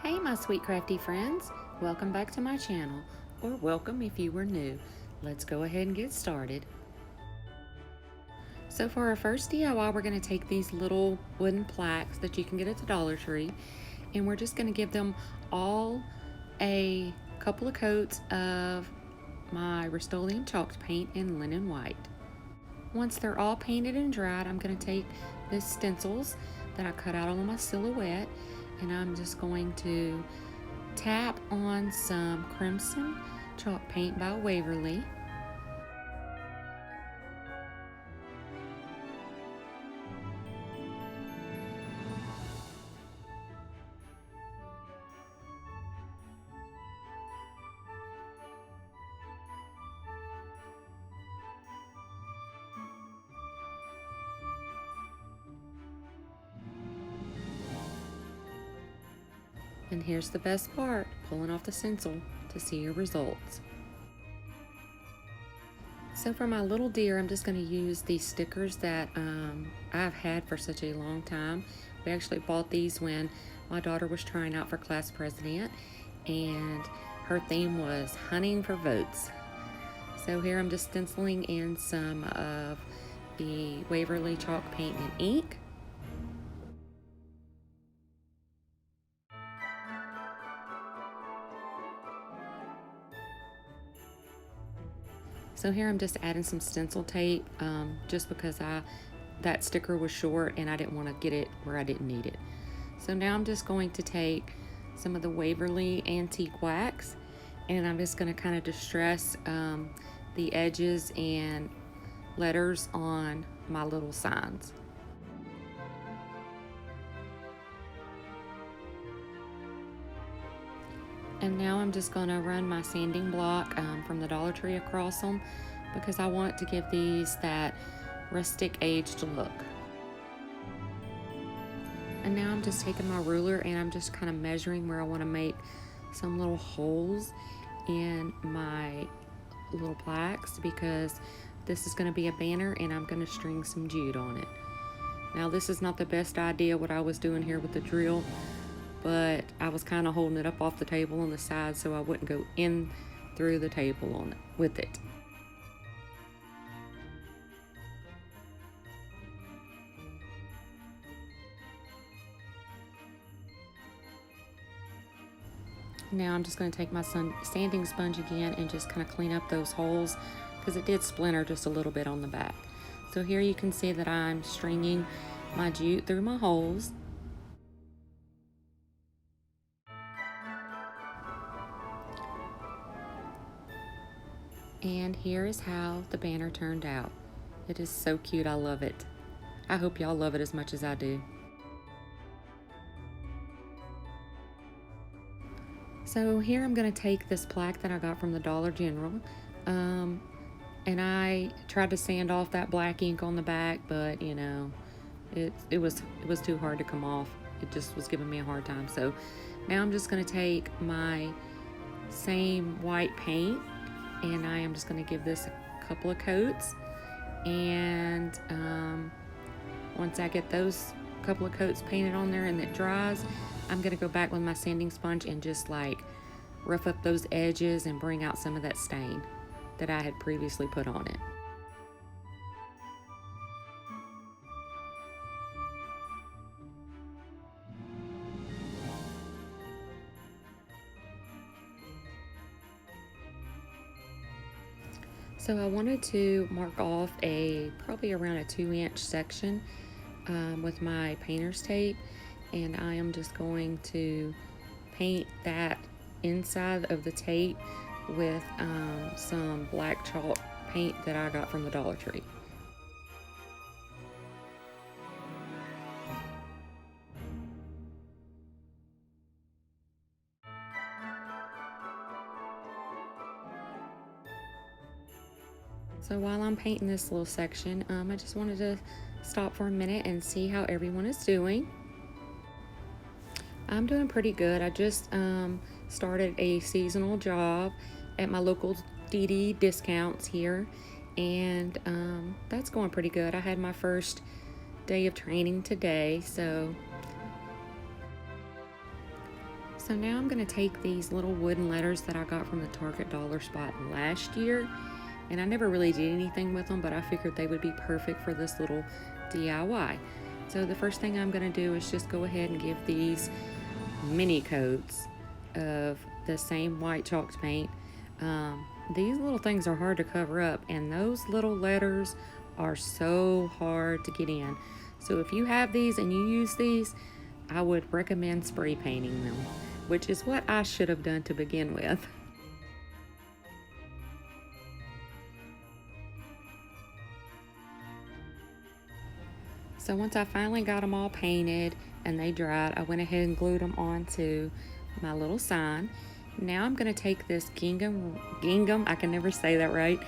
Hey my sweet crafty friends, welcome back to my channel, or welcome if you were new. Let's go ahead and get started. So for our first DIY, we're going to take these little wooden plaques that you can get at the Dollar Tree, and we're just going to give them all a couple of coats of my Rust-Oleum chalk paint in linen white. Once they're all painted and dried, I'm going to take the stencils that I cut out on my silhouette, and I'm just going to tap on some crimson chalk paint by Waverly. And here's the best part, pulling off the stencil to see your results. So for my little deer, I'm just going to use these stickers that I've had for such a long time. We actually bought these when my daughter was trying out for class president, and her theme was hunting for votes. So here I'm just stenciling in some of the Waverly chalk paint and ink. So here I'm just adding some stencil tape just because that sticker was short and I didn't want to get it where I didn't need it. So now I'm just going to take some of the Waverly antique wax, and I'm just going to kind of distress the edges and letters on my little signs. And now I'm just going to run my sanding block from the Dollar Tree across them because I want to give these that rustic aged look. And now I'm just taking my ruler and I'm just kind of measuring where I want to make some little holes in my little plaques because this is going to be a banner and I'm going to string some jute on it. Now this is not the best idea what I was doing here with the drill, but I was kind of holding it up off the table on the side so I wouldn't go in through the table on it with it. Now I'm just going to take my sanding sponge again and just kind of clean up those holes because it did splinter just a little bit on the back. So here you can see that I'm stringing my jute through my holes. And here is how the banner turned out. It is so cute, I love it. I hope y'all love it as much as I do. So here I'm going to take this plaque that I got from the Dollar General, and I tried to sand off that black ink on the back, but you know, it was too hard to come off. It just was giving me a hard time. So now I'm just going to take my same white paint and I am just going to give this a couple of coats, and once I get those couple of coats painted on there and it dries, I'm going to go back with my sanding sponge and just like rough up those edges and bring out some of that stain that I had previously put on it. So I wanted to mark off probably around a 2-inch section with my painter's tape, and I am just going to paint that inside of the tape with some black chalk paint that I got from the Dollar Tree. So while I'm painting this little section, I just wanted to stop for a minute and see how everyone is doing. I'm doing pretty good. I just started a seasonal job at my local DD discounts here, and that's going pretty good. I had my first day of training today, so So now I'm going to take these little wooden letters that I got from the Target dollar spot last year, and I never really did anything with them, but I figured they would be perfect for this little DIY. So the first thing I'm going to do is just go ahead and give these mini coats of the same white chalk paint. These little things are hard to cover up, and those little letters are so hard to get in. So if you have these and you use these, I would recommend spray painting them, which is what I should have done to begin with. So once I finally got them all painted and they dried, I went ahead and glued them onto my little sign. Now I'm going to take this gingham, I can never say that right,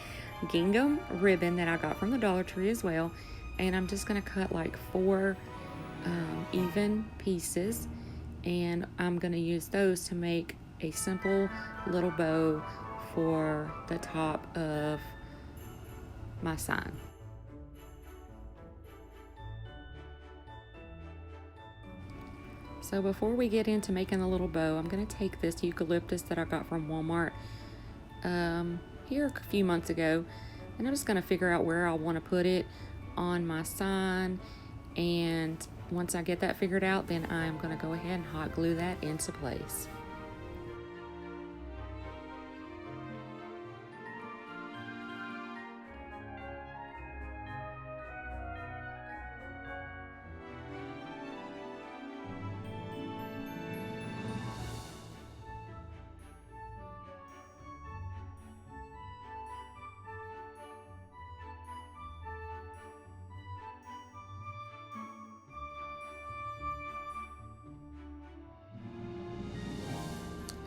gingham ribbon that I got from the Dollar Tree as well, and I'm just going to cut like 4 even pieces, and I'm going to use those to make a simple little bow for the top of my sign. So before we get into making the little bow, I'm going to take this eucalyptus that I got from Walmart here a few months ago, and I'm just going to figure out where I want to put it on my sign, and once I get that figured out, then I'm going to go ahead and hot glue that into place.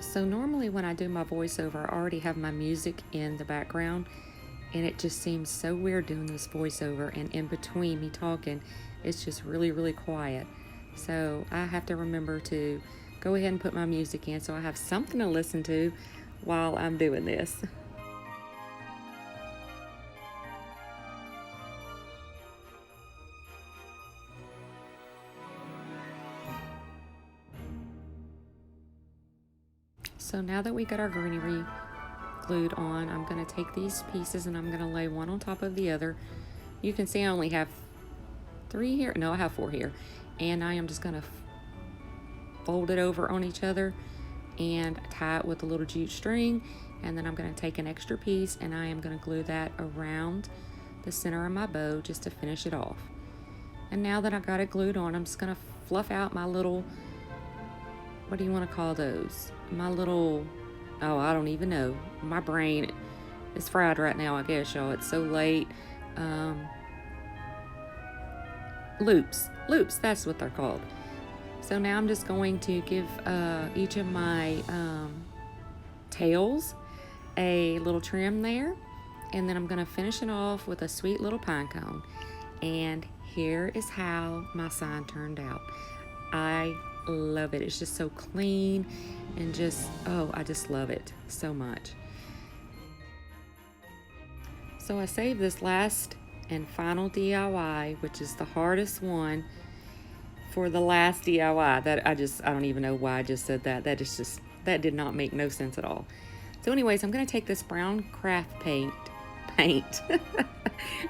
So normally when I do my voiceover, I already have my music in the background, and it just seems so weird doing this voiceover, and in between me talking, it's just really quiet. So I have to remember to go ahead and put my music in so I have something to listen to while I'm doing this. So now that we got our greenery glued on, I'm going to take these pieces and I'm going to lay one on top of the other. You can see I only have 3 here. No, I have 4 here. And I am just going to fold it over on each other and tie it with a little jute string. And then I'm going to take an extra piece and I am going to glue that around the center of my bow just to finish it off. And now that I got it glued on, I'm just going to fluff out my little, what do you want to call those? My little, oh, I don't even know. My brain is fried right now, I guess, y'all. It's so late. Loops, that's what they're called. So now I'm just going to give each of my tails a little trim there, and then I'm going to finish it off with a sweet little pine cone. And here is how my sign turned out. I love it. It's just so clean and just, oh, I just love it so much. So I saved this last and final DIY, which is the hardest one, for the last DIY. That I don't even know why I just said that. That did not make no sense at all. So anyways, I'm going to take this brown craft paint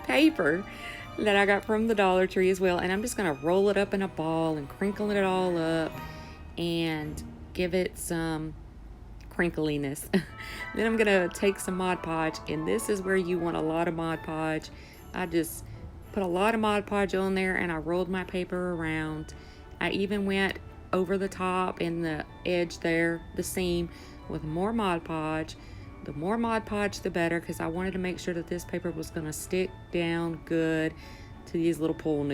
paper that I got from the Dollar Tree as well, and I'm just going to roll it up in a ball and crinkle it all up and give it some crinkliness. Then I'm going to take some Mod Podge, and this is where you want a lot of Mod Podge. I just put a lot of Mod Podge on there, and I rolled my paper around. I even went over the top in the edge there, the seam, with more Mod Podge. The more Mod Podge, the better, because I wanted to make sure that this paper was going to stick down good to these little pool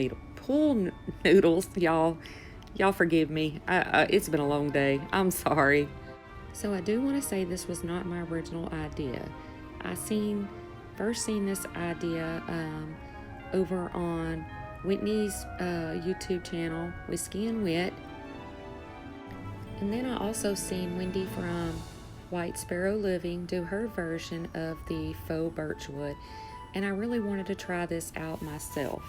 noodles. Y'all forgive me. It's been a long day. I'm sorry. So I do want to say this was not my original idea. I first seen this idea over on Whitney's YouTube channel, Whiskey and Wit. And then I also seen Wendy from White Sparrow Living do her version of the faux birchwood, and I really wanted to try this out myself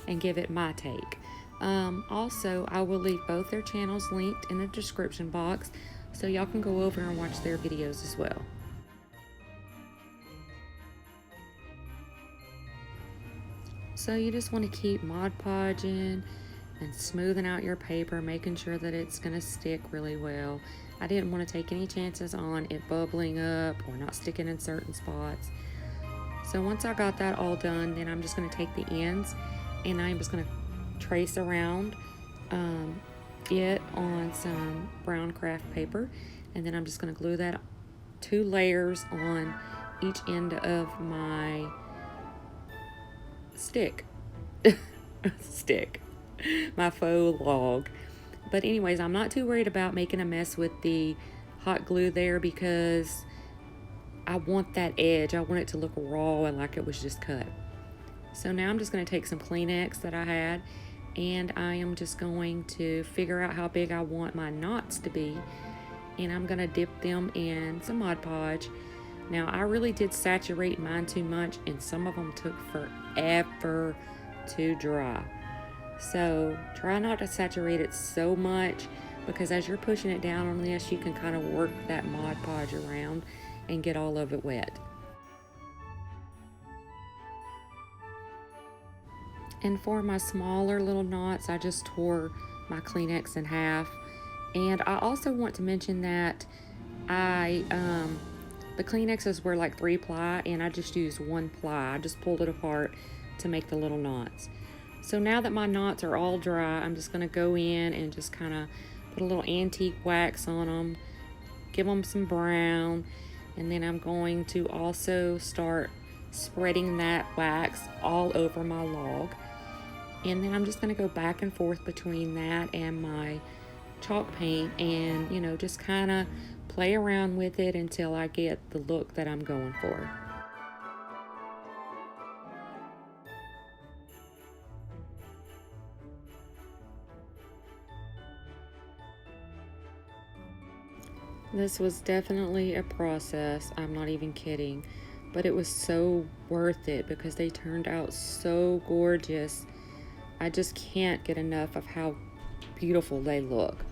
and give it my take. Also, I will leave both their channels linked in the description box so y'all can go over and watch their videos as well. So you just want to keep Mod Podging and smoothing out your paper, making sure that it's going to stick really well. I didn't want to take any chances on it bubbling up or not sticking in certain spots. So once I got that all done, then I'm just going to take the ends and I'm just going to trace around it on some brown craft paper, and then I'm just going to glue that 2 layers on each end of my stick. My faux log. But anyways, I'm not too worried about making a mess with the hot glue there because I want that edge. I want it to look raw and like it was just cut. So now I'm just going to take some Kleenex that I had, and I am just going to figure out how big I want my knots to be, and I'm going to dip them in some Mod Podge. Now, I really did saturate mine too much, and some of them took forever to dry. So try not to saturate it so much, because as you're pushing it down on this, you can kind of work that Mod Podge around and get all of it wet. And for my smaller little knots, I just tore my Kleenex in half. And I also want to mention that the Kleenexes were like 3 ply, and I just used 1 ply. I just pulled it apart to make the little knots. So now that my knots are all dry, I'm just going to go in and just kind of put a little antique wax on them, give them some brown, and then I'm going to also start spreading that wax all over my log. And then I'm just going to go back and forth between that and my chalk paint and, you know, just kind of play around with it until I get the look that I'm going for. This was definitely a process, I'm not even kidding, but it was so worth it because they turned out so gorgeous. I just can't get enough of how beautiful they look.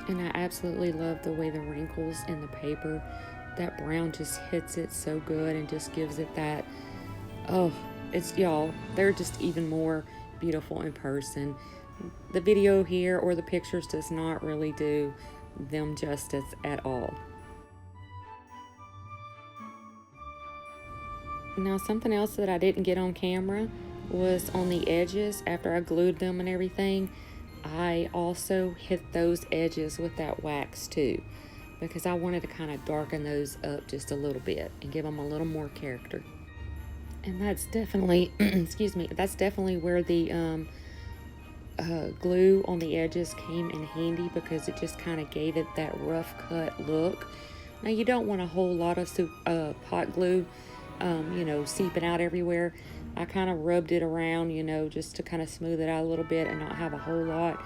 And I absolutely love the way the wrinkles in the paper, that brown just hits it so good and just gives it that, oh, it's, y'all, they're just even more beautiful in person. The video here or the pictures does not really do them justice at all. Now, something else that I didn't get on camera was on the edges. After I glued them and everything, I also hit those edges with that wax too, because I wanted to kind of darken those up just a little bit and give them a little more character. And that's definitely excuse me, that's definitely where the glue on the edges came in handy, because it just kind of gave it that rough cut look. Now, you don't want a whole lot of hot glue you know, seeping out everywhere. I kind of rubbed it around, you know, just to kind of smooth it out a little bit and not have a whole lot.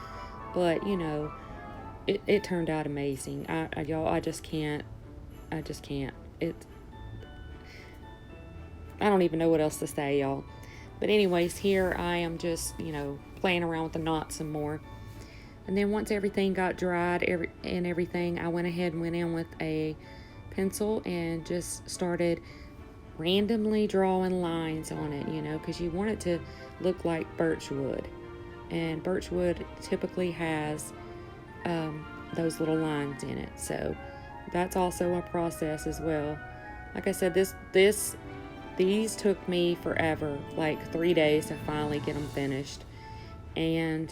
But, you know, it turned out amazing. Y'all, I just can't. I don't even know what else to say, y'all. But anyways, here I am just, you know, playing around with the knots some more. And then once everything got dried and everything, I went ahead and went in with a pencil and just started randomly drawing lines on it, you know, because you want it to look like birchwood. And birchwood typically has those little lines in it. So that's also a process as well. Like I said, these took me forever, like 3 days to finally get them finished. And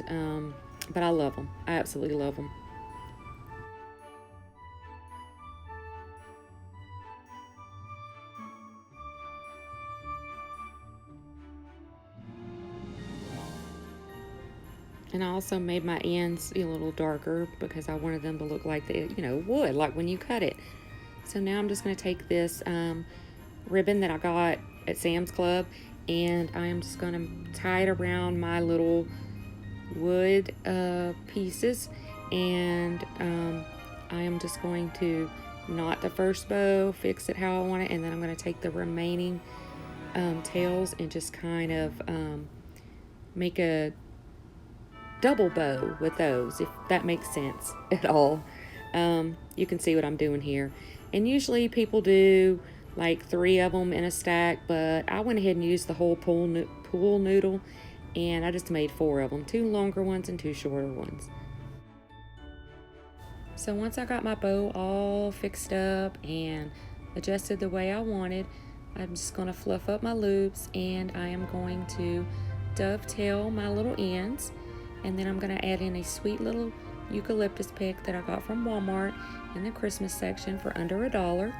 but I love them. I absolutely love them. And I also made my ends a little darker because I wanted them to look like the, you know, wood, like when you cut it. So now I'm just going to take this ribbon that I got at Sam's Club, and I am just going to tie it around my little wood pieces, and I am just going to knot the first bow, fix it how I want it, and then I'm going to take the remaining tails and just kind of make a double bow with those, if that makes sense at all. You can see what I'm doing here. And usually people do like 3 of them in a stack, but I went ahead and used the whole pool noodle, and I just made 4 of them, 2 longer ones and 2 shorter ones. So once I got my bow all fixed up and adjusted the way I wanted, I'm just going to fluff up my loops, and I am going to dovetail my little ends, and then I'm going to add in a sweet little eucalyptus pick that I got from Walmart in the Christmas section for under $1.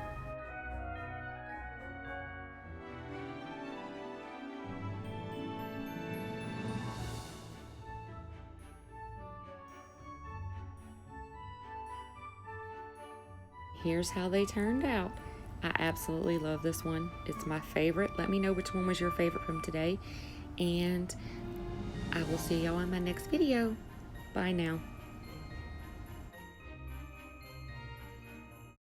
Here's how they turned out. I absolutely love this one. It's my favorite. Let me know which one was your favorite from today, and I will see y'all in my next video. Bye now.